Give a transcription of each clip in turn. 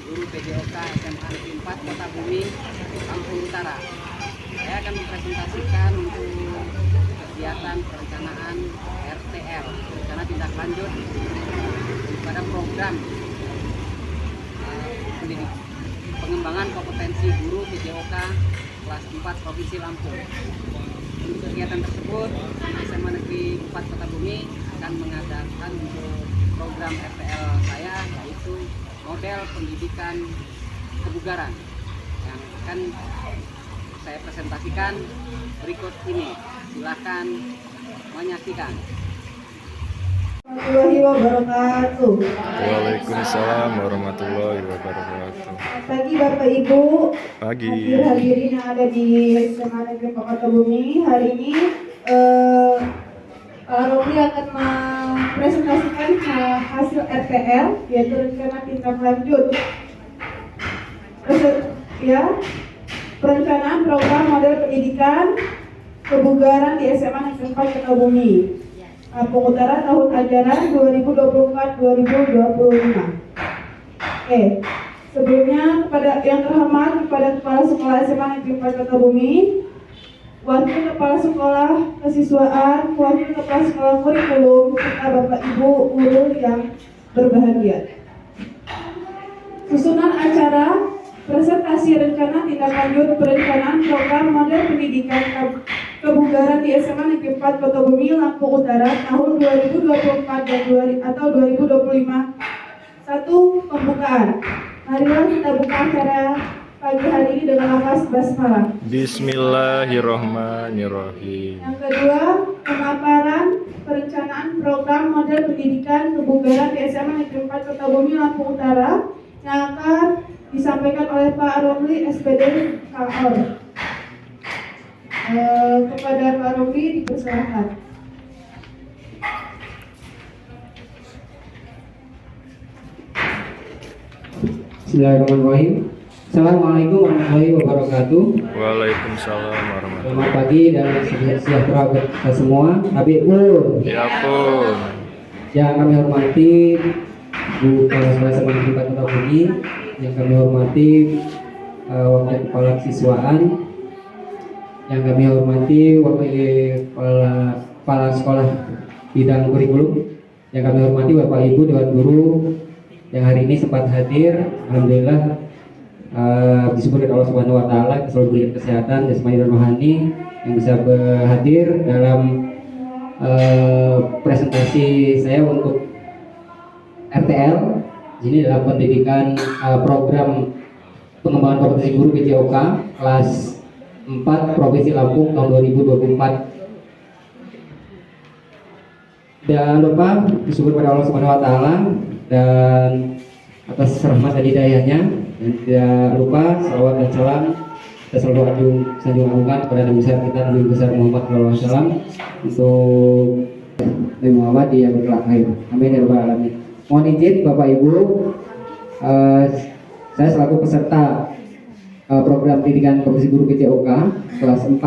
guru PJOK SMA Negeri 4 Kota Bumi, Lampung Utara. Saya akan mempresentasikan untuk kegiatan perencanaan RTL, rencana tindak lanjut pada program pengembangan kompetensi guru PJOK kelas 4 Provinsi Lampung. Untuk kegiatan tersebut, SMA Negeri 4 Kota Bumi akan mengadakan untuk program RTL saya, yaitu model pendidikan kebugaran yang akan saya presentasikan berikut ini. Silakan menyaksikan. Warahmatullahi wabarakatuh. Waalaikumsalam warahmatullahi wabarakatuh. Selamat pagi Bapak Ibu. Pagi. Hadirin yang ada di SMA Negeri 4 Kota Bumi. Hari ini Pak Romli akan mempresentasikan hasil RTL, yaitu rencana tindak lanjut perencanaan program model pendidikan kebugaran di SMA Negeri 4 Kota Bumi, Lampung Utara, tahun ajaran 2024-2025. Sebelumnya kepada yang terhormat kepada Kepala Sekolah SMA Negeri 4 Kota Bumi, Wakil Kepala Sekolah Kesiswaan, Wakil Kepala Sekolah Kurikulum, serta Bapak Ibu guru yang berbahagia. Susunan acara presentasi rencana tindak lanjut perencanaan program model pendidikan kebugaran di SMA Negeri 4 Kota Bumi, Lampung Utara, tahun 2024 atau 2025. Satu, pembukaan. Marilah kita buka acara pagi hari ini dengan lafaz basmalah. Bismillahirrahmanirrahim. Yang kedua, pemaparan perencanaan program model pendidikan kebugaran di SMA Negeri 4 Kota Bumi, Lampung Utara, yang akan disampaikan oleh Pak Romli, SPD KOR. Kepada Pak Romli dipersilakan. Bismillahirrahmanirrahim. Assalamualaikum warahmatullahi wabarakatuh. Waalaikumsalam warahmatullahi Selamat pagi dan sejahtera kita semua. Habib pun. Ya pun. Yang kami hormati Bu Kepala Sekolah SMA Negeri 4 Kota Bumi, yang kami hormati Wakil Kepala Siswaan, yang kami hormati Wakil Kepala Sekolah Bidang Kurikulum, yang kami hormati Bapak Ibu Dewan Guru yang hari ini sempat hadir. Alhamdulillah disebut oleh Allah Subhanahu wa taala selalu diberikan kesehatan jasmani dan rohani yang bisa hadir dalam presentasi saya untuk RTL. Ini dalam pendidikan program pengembangan kompetensi guru PJOK kelas 4 Provinsi Lampung tahun 2024. Dan lupa bersyukur pada Allah Subhanahu wa taala dan atas rahmat dan hidayahnya, dan tidak lupa salawat dan salam kita selalu sanjung agungkan kepada Nabi besar kita, Nabi besar Muhammad SAW, untuk Nabi Muhammad yang berkelak akhir. Amin ya rabbal alamin. Mohon izin Bapak Ibu, saya selaku peserta program pendidikan kompetensi guru PJOK kelas 4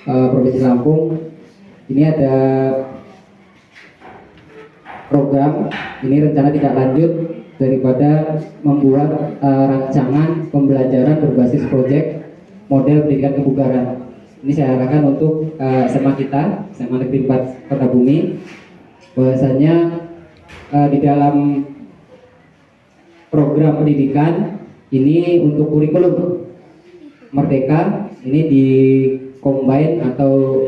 Provinsi Lampung, ini ada program ini rencana tindak lanjut daripada membuat rancangan pembelajaran berbasis proyek model pendidikan kebugaran. Ini saya arahkan untuk SMA kita, SMA Negeri 4 Kota Bumi. Bahwasanya di dalam program pendidikan ini untuk kurikulum Merdeka ini dikombin atau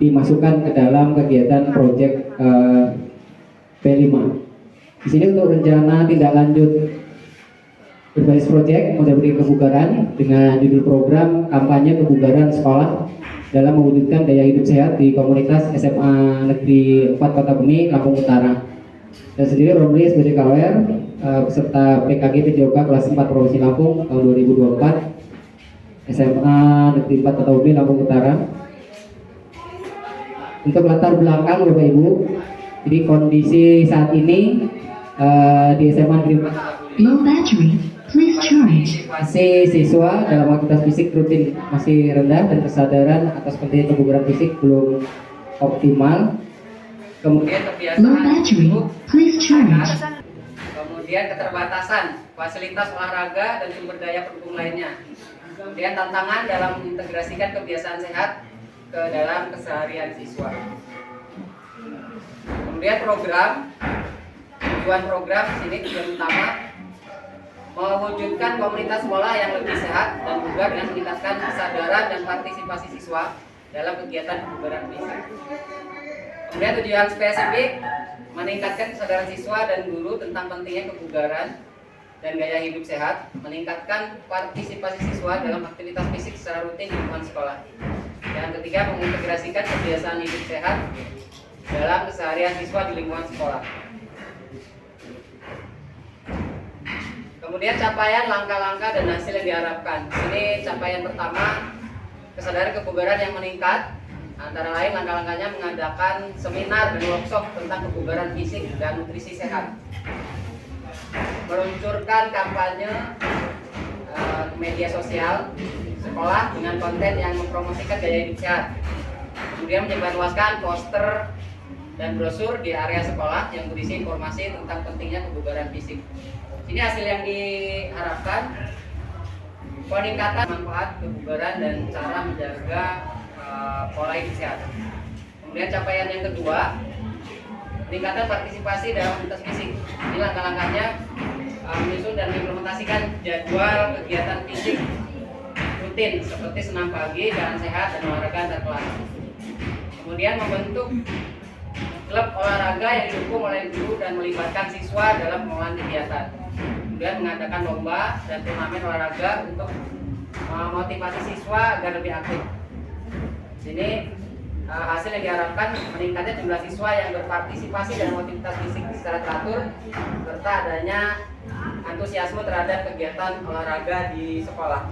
dimasukkan ke dalam kegiatan proyek P5. Di sini untuk rencana tindak lanjut berbasis proyek model pendidikan kebugaran dengan judul program kampanye kebugaran sekolah dalam mewujudkan daya hidup sehat di komunitas SMA Negeri 4 Kota Bumi, Lampung Utara. Dan sendiri Romli SPD KOR beserta PKG PJOK kelas 4 Provinsi Lampung tahun 2024, SMA Negeri 4 Kota Bumi, Lampung Utara. Untuk latar belakang Bapak Ibu, jadi kondisi saat ini di SMA Negeri 4 Low battery, please charge. masih siswa dalam aktivitas fisik rutin masih rendah dan kesadaran atas pentingnya kebugaran fisik belum optimal. Kemudian Low battery, please charge. kemudian keterbatasan fasilitas olahraga dan sumber daya pendukung lainnya. Kemudian tantangan dalam mengintegrasikan kebiasaan sehat ke dalam keseharian siswa. Kemudian tujuan program sini tujuan utama mewujudkan komunitas sekolah yang lebih sehat dan juga dengan meningkatkan kesadaran dan partisipasi siswa dalam kegiatan kebugaran fisik. Kemudian tujuan spesifik meningkatkan kesadaran siswa dan guru tentang pentingnya kebugaran dan gaya hidup sehat, meningkatkan partisipasi siswa dalam aktivitas fisik secara rutin di lingkungan sekolah. Dan ketiga, mengintegrasikan kebiasaan hidup sehat dalam keseharian siswa di lingkungan sekolah. Kemudian capaian, langkah-langkah dan hasil yang diharapkan. Ini capaian pertama, kesadaran kebugaran yang meningkat. Antara lain langkah-langkahnya mengadakan seminar dan workshop tentang kebugaran fisik dan nutrisi sehat. Meluncurkan kampanye media sosial sekolah dengan konten yang mempromosikan gaya hidup sehat. Kemudian menyebarluaskan poster dan brosur di area sekolah yang berisi informasi tentang pentingnya kebugaran fisik. Ini hasil yang diharapkan, peningkatan manfaat kebugaran dan cara menjaga pola hidup sehat. Kemudian capaian yang kedua, peningkatan partisipasi dalam aktivitas fisik. Ini langkah-langkahnya menyusun dan mengimplementasikan jadwal kegiatan fisik rutin seperti senam pagi, jalan sehat, dan olahraga antar kelas. Kemudian membentuk klub olahraga yang didukung oleh guru dan melibatkan siswa dalam pengelolaan kegiatan. Kemudian mengadakan lomba dan turnamen olahraga untuk memotivasi siswa agar lebih aktif. Sini hasil yang diharapkan meningkatnya jumlah siswa yang berpartisipasi dalam aktivitas fisik secara teratur serta adanya antusiasme terhadap kegiatan olahraga di sekolah.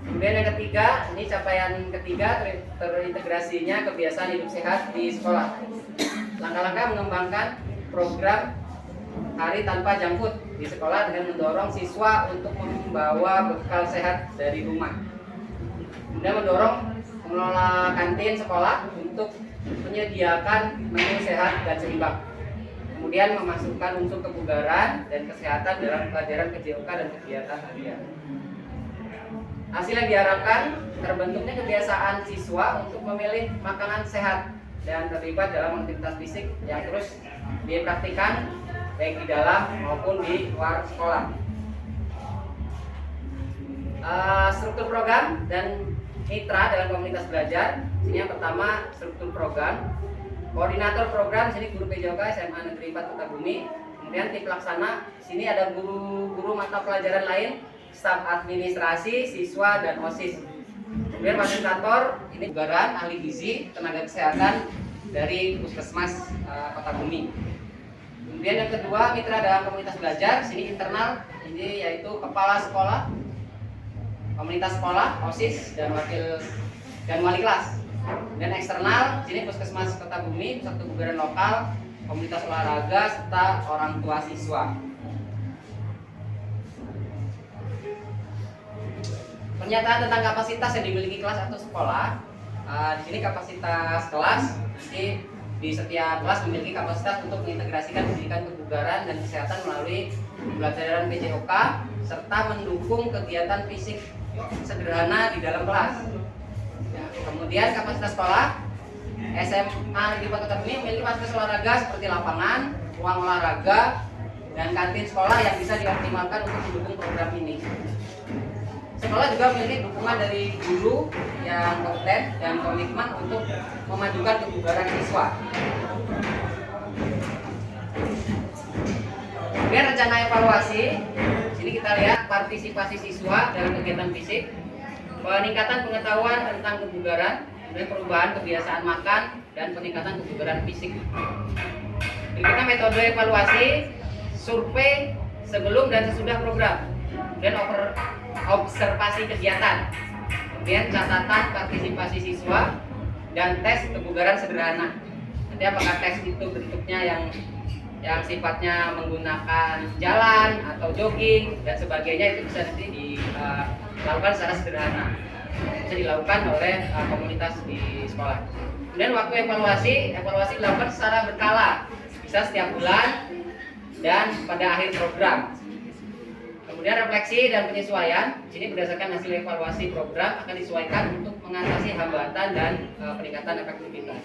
Kemudian yang ketiga, ini capaian ketiga, terintegrasinya kebiasaan hidup sehat di sekolah. Langkah-langkah mengembangkan program hari tanpa junk food di sekolah dengan mendorong siswa untuk membawa bekal sehat dari rumah. Kemudian mendorong pengelola kantin sekolah untuk menyediakan menu sehat dan seimbang. Kemudian memasukkan unsur kebugaran dan kesehatan dalam pelajaran PJOK dan kegiatan harian. Hasil yang diharapkan, terbentuknya kebiasaan siswa untuk memilih makanan sehat dan terlibat dalam aktivitas fisik yang terus dipraktikkan baik di dalam maupun di luar sekolah. Struktur program dan mitra dalam komunitas belajar. Ini yang pertama, struktur program. Koordinator program sini guru PJOK SMA Negeri 4 Kota Bumi. Kemudian tim pelaksana, sini ada guru mata pelajaran lain, staf administrasi, siswa, dan OSIS. Kemudian fasilitator, ini kebugaran, ahli gizi, tenaga kesehatan dari Puskesmas Kota Bumi. Kemudian yang kedua, mitra dalam komunitas belajar, sini internal, ini yaitu kepala sekolah, komunitas sekolah, OSIS, dan wali kelas. Dan eksternal, sini Puskesmas Kota Bumi, pusat kebugaran lokal, komunitas olahraga, serta orang tua siswa. Pernyataan tentang kapasitas yang dimiliki kelas atau sekolah. Di sini kapasitas kelas, nanti di setiap kelas memiliki kapasitas untuk mengintegrasikan pendidikan kebugaran dan kesehatan melalui pembelajaran PJOK serta mendukung kegiatan fisik sederhana di dalam kelas. Ya, kemudian kapasitas sekolah, SMA Negeri 4 Kota Bumi memiliki fasilitas olahraga seperti lapangan, ruang olahraga, dan kantin sekolah yang bisa dioptimalkan untuk mendukung program ini. Sekolah juga memiliki dukungan dari guru yang kompeten dan komitmen untuk memajukan kebugaran siswa. Kemudian rencana evaluasi, sini kita lihat partisipasi siswa dalam kegiatan fisik, peningkatan pengetahuan tentang kebugaran, dan perubahan kebiasaan makan, dan peningkatan kebugaran fisik. Berikutnya metode evaluasi, survei sebelum dan sesudah program, dan observasi kegiatan, kemudian catatan partisipasi siswa, dan tes kebugaran sederhana. Nanti apakah tes itu bentuknya yang sifatnya menggunakan jalan atau jogging dan sebagainya, itu bisa nanti dilakukan secara sederhana, bisa dilakukan oleh komunitas di sekolah. Kemudian waktu evaluasi dilakukan secara berkala, bisa setiap bulan dan pada akhir program. Kemudian refleksi dan penyesuaian, di sini berdasarkan hasil evaluasi program akan disesuaikan untuk mengatasi hambatan dan peningkatan efektivitas.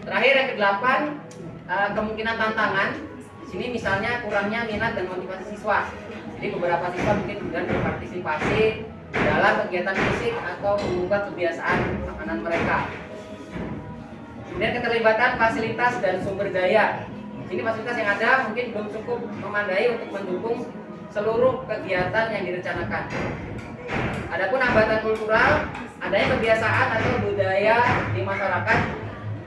Terakhir yang ke-8, kemungkinan tantangan. Di sini misalnya kurangnya minat dan motivasi siswa. Jadi beberapa siswa mungkin kemudian berpartisipasi dalam kegiatan fisik atau mengubah kebiasaan makanan mereka. Kemudian keterlibatan fasilitas dan sumber daya. Di sini fasilitas yang ada mungkin belum cukup memadai untuk mendukung seluruh kegiatan yang direncanakan. Adapun hambatan kultural, adanya kebiasaan atau budaya di masyarakat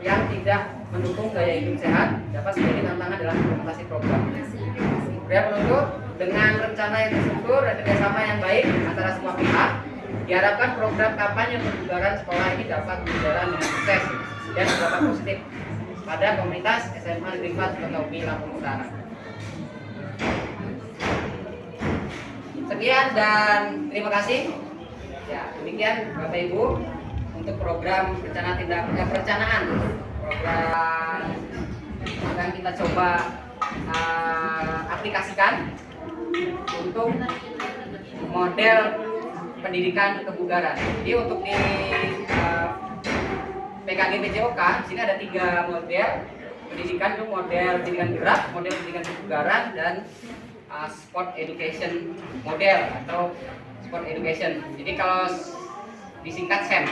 yang tidak mendukung gaya hidup sehat dapat menjadi tantangan dalam implementasi program. Kemudian penutup, dengan rencana yang terstruktur dan kerjasama yang baik antara semua pihak, diharapkan program kampanye pembubaran sekolah ini dapat berjalan dengan sukses dan berdampak positif pada komunitas SMA Negeri 4 Kota Umi Lampung Utara. Sekian dan terima kasih. Ya, demikian Bapak Ibu untuk program perencanaan program akan kita coba aplikasikan untuk model pendidikan kebugaran. Jadi untuk di PKG PJOK di sini ada 3 model pendidikan, itu model pendidikan gerak, model pendidikan kebugaran, dan sport education model atau sport education. Jadi kalau disingkat SEM.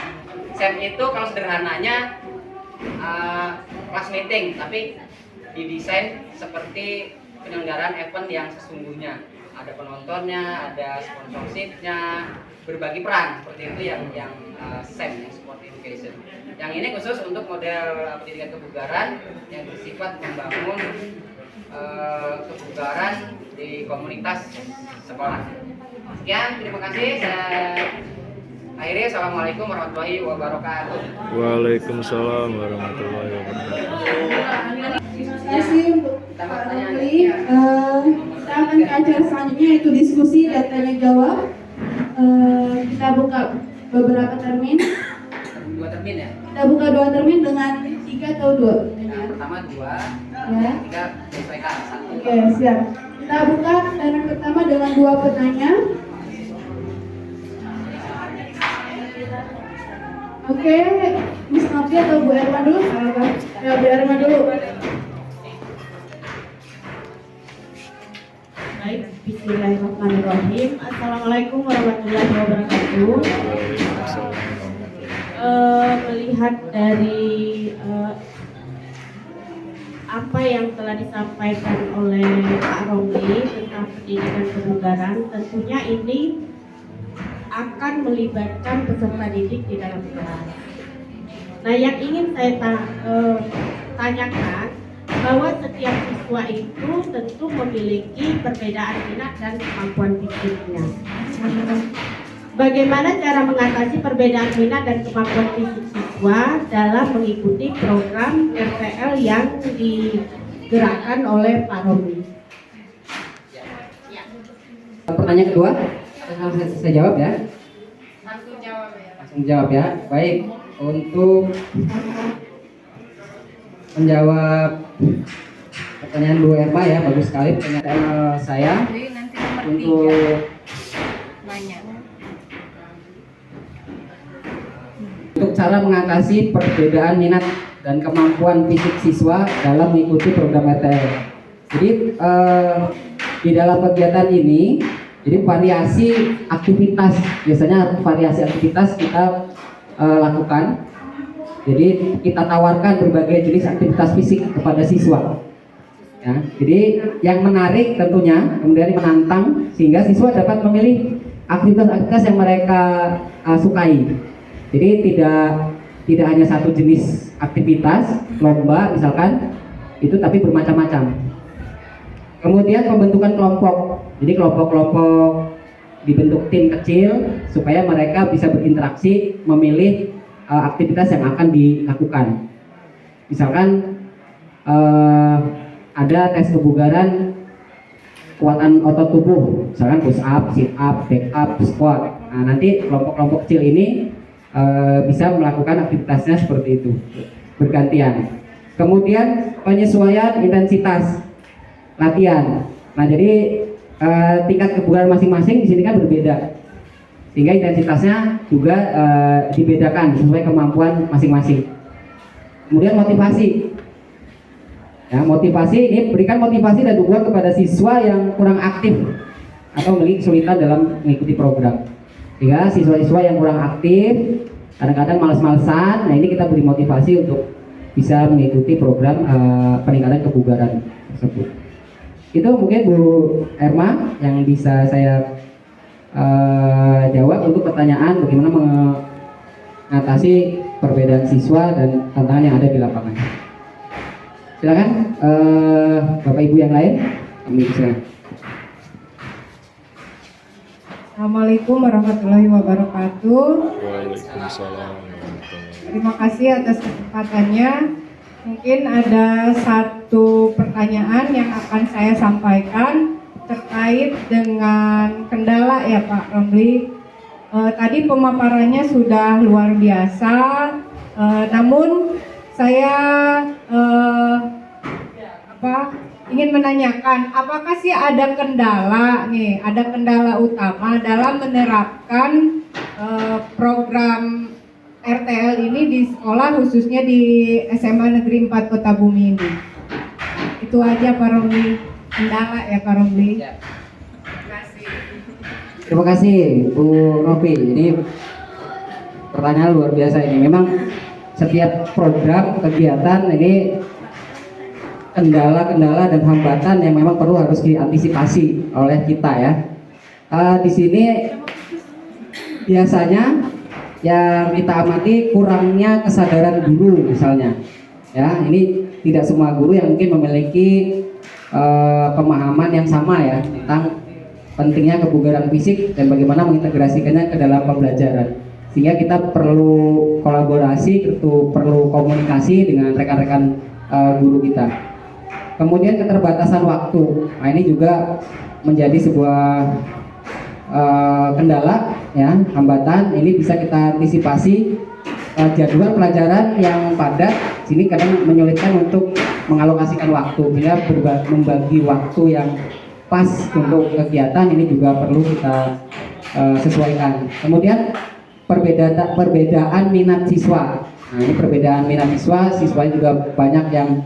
SEM itu kalau sederhananya class meeting, tapi didesain seperti penyelenggaraan event yang sesungguhnya. Ada penontonnya, ada sponsorshipnya, berbagi peran seperti itu yang SEM, yang sport education. Yang ini khusus untuk model pendidikan kebugaran yang bersifat membangun kebugaran di komunitas sekolah. Sekian, terima kasih. Saya akhiri. Assalamualaikum warahmatullahi wabarakatuh. Waalaikumsalam warahmatullahi wabarakatuh. Terima kasih untuk Pak Romli. Kita akan ke acara selanjutnya yaitu diskusi dan tanya jawab. Kita buka beberapa termin. 2 termin ya. Kita buka 2 termin dengan 3 atau 2. Yang pertama 2, Ya. 3 sesuaikan 1. Oke, siap. Kita buka termin pertama dengan 2 penanya. Oke, Miss Novi atau Bu Erma dulu? Ya, Bu Erma dulu. Baik, bismillahirrahmanirrahim. Assalamualaikum warahmatullahi wabarakatuh. Melihat dari apa yang telah disampaikan oleh Pak Romli tentang pendidikan kebugaran, tentunya ini akan melibatkan peserta didik di dalam kelas. Nah, yang ingin saya tanyakan bahwa setiap siswa itu tentu memiliki perbedaan minat dan kemampuan fisiknya. Bagaimana cara mengatasi perbedaan minat dan kemampuan fisik siswa dalam mengikuti program RTL yang digerakkan oleh Pak Romli? Pertanyaan kedua, saya jawab ya. Langsung jawab ya. Baik, untuk menjawab pertanyaan Bu Erma ya, bagus sekali pertanyaan saya. Untuk cara mengatasi perbedaan minat dan kemampuan fisik siswa dalam mengikuti program RTL. Jadi di dalam kegiatan ini, jadi variasi aktivitas, biasanya variasi aktivitas kita lakukan. Jadi kita tawarkan berbagai jenis aktivitas fisik kepada siswa. Ya, jadi yang menarik tentunya, kemudian menantang sehingga siswa dapat memilih aktivitas-aktivitas yang mereka sukai. Jadi tidak hanya satu jenis aktivitas, lomba misalkan, itu tapi bermacam-macam. Kemudian pembentukan kelompok. Jadi kelompok-kelompok dibentuk tim kecil supaya mereka bisa berinteraksi, memilih aktivitas yang akan dilakukan. Misalkan ada tes kebugaran kekuatan otot tubuh, misalkan push up, sit up, back up, squat. Nah, nanti kelompok-kelompok kecil ini bisa melakukan aktivitasnya seperti itu, bergantian. Kemudian penyesuaian intensitas. latihan. Nah, jadi tingkat kebugaran masing-masing di sini kan berbeda, sehingga intensitasnya juga dibedakan sesuai kemampuan masing-masing. Kemudian motivasi. Ya, motivasi ini berikan motivasi dan dukungan kepada siswa yang kurang aktif atau memiliki kesulitan dalam mengikuti program. Sehingga siswa-siswa yang kurang aktif, kadang-kadang malas-malesan, nah ini kita beri motivasi untuk bisa mengikuti program peningkatan kebugaran tersebut. Itu mungkin Bu Erma yang bisa saya jawab untuk pertanyaan bagaimana mengatasi perbedaan siswa dan tantangan yang ada di lapangan. Silakan Bapak Ibu yang lain, kami bisa. Assalamualaikum warahmatullahi wabarakatuh. Waalaikumsalam warahmatullahi. Terima kasih atas kesempatannya. Mungkin ada satu pertanyaan yang akan saya sampaikan terkait dengan kendala ya Pak Romli. Tadi pemaparannya sudah luar biasa, namun saya ingin menanyakan, apakah sih ada kendala nih, ada kendala utama dalam menerapkan program RTL ini di sekolah, khususnya di SMA Negeri 4 Kota Bumi ini? Itu aja Pak Romli, kendala ya Pak Romli. Terima kasih Bu Novi. Ini pertanyaan luar biasa ini. Memang setiap program kegiatan ini kendala-kendala dan hambatan yang memang perlu harus diantisipasi oleh kita ya. Di sini biasanya yang kita amati kurangnya kesadaran guru misalnya. Ya, ini tidak semua guru yang mungkin memiliki pemahaman yang sama ya tentang pentingnya kebugaran fisik dan bagaimana mengintegrasikannya ke dalam pembelajaran. Sehingga kita perlu kolaborasi, perlu komunikasi dengan rekan-rekan guru kita. Kemudian keterbatasan waktu, nah ini juga menjadi sebuah kendala ya, hambatan. Ini bisa kita antisipasi. Jadwal pelajaran yang padat sini kadang menyulitkan untuk mengalokasikan waktu, bila membagi waktu yang pas untuk kegiatan ini juga perlu kita sesuaikan. Kemudian perbedaan minat siswa. Nah, ini perbedaan minat siswa juga banyak yang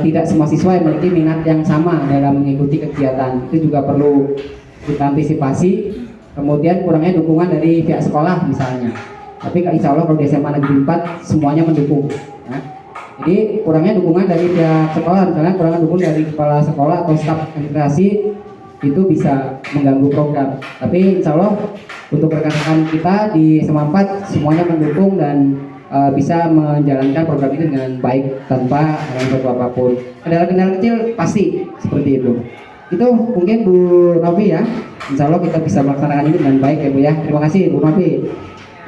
tidak semua siswa yang memiliki minat yang sama dalam mengikuti kegiatan. Itu juga perlu kita antisipasi. Kemudian kurangnya dukungan dari pihak sekolah misalnya. Tapi insya Allah kalau di SMA Negeri 4 semuanya mendukung. Ya. Jadi kurangnya dukungan dari pihak sekolah, misalnya kurangnya dukungan dari kepala sekolah atau staf administrasi, itu bisa mengganggu program. Tapi insya Allah untuk rekan-rekan kita di SMA 4 semuanya mendukung dan bisa menjalankan program ini dengan baik tanpa halangan apapun. Kendala-kendala kecil pasti seperti itu. Itu mungkin Bu Novi ya. Insya Allah kita bisa melaksanakan ini dengan baik ya Bu ya. Terima kasih Bu Novi.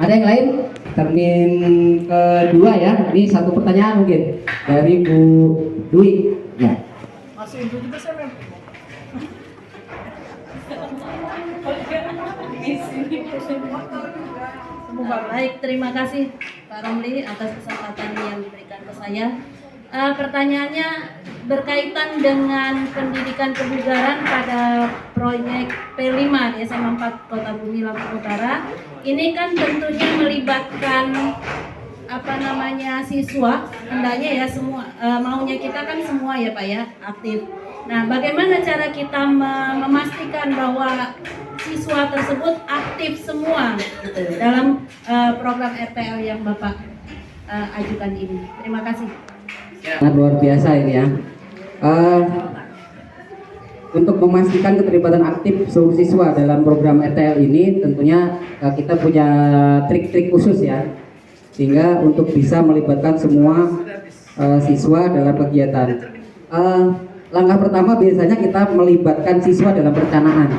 Ada yang lain? Termin kedua ya. Ini satu pertanyaan mungkin dari Bu Dwi. Ya. Masih itu juga saya. Semoga baik. Terima kasih Pak Romli atas kesempatan yang diberikan ke saya. Pertanyaannya berkaitan dengan pendidikan kebugaran pada proyek P5 di SMA 4 Kota Bumi Lampung Utara. Ini kan tentunya melibatkan siswa, hendaknya ya semua, maunya kita kan semua ya Pak ya aktif. Nah, bagaimana cara kita memastikan bahwa siswa tersebut aktif semua gitu, dalam program RTL yang Bapak ajukan ini? Terima kasih. Sangat luar biasa ini ya. Untuk memastikan keterlibatan aktif seluruh siswa dalam program RTL ini, tentunya kita punya trik-trik khusus ya, sehingga untuk bisa melibatkan semua siswa dalam kegiatan. Langkah pertama biasanya kita melibatkan siswa dalam perencanaan,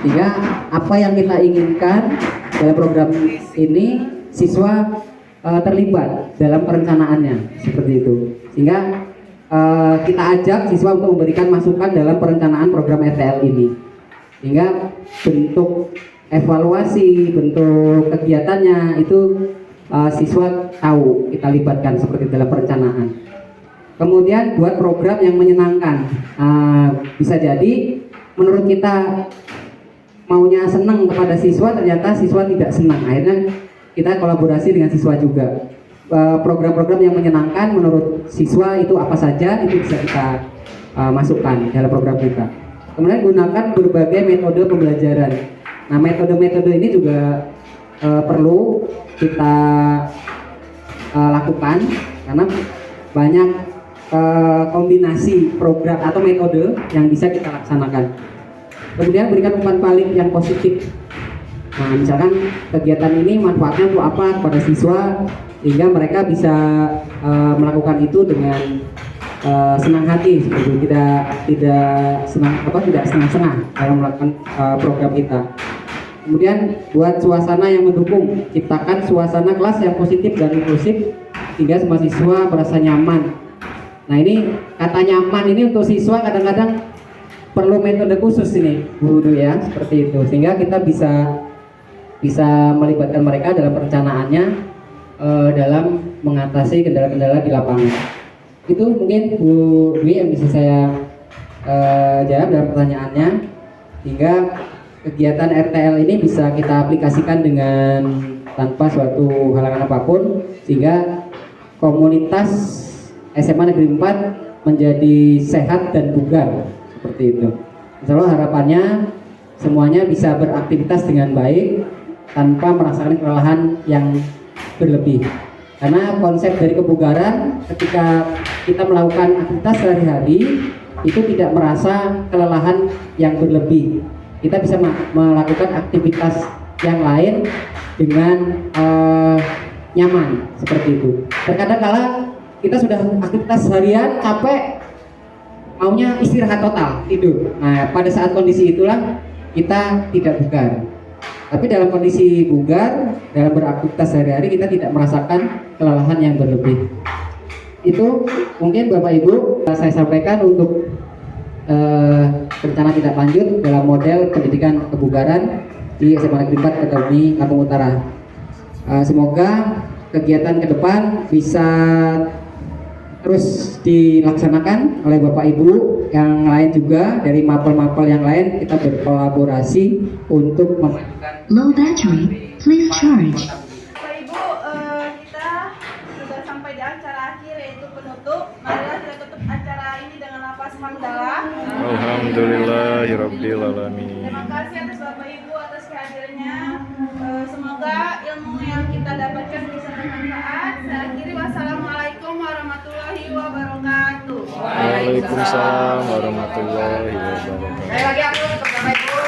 sehingga apa yang kita inginkan dalam program ini siswa terlibat dalam perencanaannya, seperti itu. Sehingga kita ajak siswa untuk memberikan masukan dalam perencanaan program RTL ini, sehingga bentuk evaluasi, bentuk kegiatannya itu siswa tahu kita libatkan seperti dalam perencanaan. Kemudian buat program yang menyenangkan. Bisa jadi menurut kita maunya senang kepada siswa, ternyata siswa tidak senang. Akhirnya kita kolaborasi dengan siswa juga. Program-program yang menyenangkan menurut siswa itu apa saja, itu bisa kita masukkan dalam program kita. Kemudian gunakan berbagai metode pembelajaran. Nah, metode-metode ini juga perlu kita lakukan karena banyak kombinasi program atau metode yang bisa kita laksanakan. Kemudian berikan umpan balik yang positif. Nah, misalkan kegiatan ini manfaatnya untuk apa kepada siswa, sehingga mereka bisa melakukan itu dengan senang hati, seperti tidak senang-senang dalam melakukan program kita. Kemudian buat suasana yang mendukung, ciptakan suasana kelas yang positif dan inklusif sehingga semua siswa merasa nyaman. Nah, ini kata nyaman ini untuk siswa kadang-kadang perlu metode khusus ini, guru ya, seperti itu, sehingga kita bisa melibatkan mereka dalam perencanaannya dalam mengatasi kendala-kendala di lapangan. Itu mungkin Bu Dwi yang bisa saya jawab dalam pertanyaannya, hingga kegiatan RTL ini bisa kita aplikasikan dengan tanpa suatu halangan apapun, sehingga komunitas SMA Negeri 4 menjadi sehat dan bugar, seperti itu. Insya Allah harapannya semuanya bisa beraktivitas dengan baik tanpa merasakan kelelahan yang berlebih. Karena konsep dari kebugaran, ketika kita melakukan aktivitas sehari-hari itu tidak merasa kelelahan yang berlebih. Kita bisa melakukan aktivitas yang lain dengan nyaman, seperti itu. Terkadang kala kita sudah aktivitas harian capek, maunya istirahat total, tidur. Nah, pada saat kondisi itulah kita tidak bugar. Tapi dalam kondisi bugar, dalam beraktivitas sehari-hari kita tidak merasakan kelelahan yang berlebih. Itu mungkin Bapak Ibu saya sampaikan untuk rencana tindak lanjut dalam model pendidikan kebugaran di SMA Negeri 4 Bakahuni, Lampung Utara. Semoga kegiatan ke depan bisa terus dilaksanakan oleh Bapak Ibu yang lain juga, dari mapel-mapel yang lain kita berkolaborasi untuk memajukan. Low battery. Please charge. Bapak Ibu, kita sudah sampai di acara akhir, yaitu penutup. Marilah kita tutup acara ini dengan lafaz hamdalah. Alhamdulillahirabbil alamin. Terima kasih atas Bapak Ibu atas kehadirannya. Semoga ilmu yang kita dapatkan bisa bermanfaat. Saya akhiri, wassalamualaikum warahmatullahi wabarakatuh. Waalaikumsalam warahmatullahi wabarakatuh. Sekali lagi aku untuk Bapak Ibu.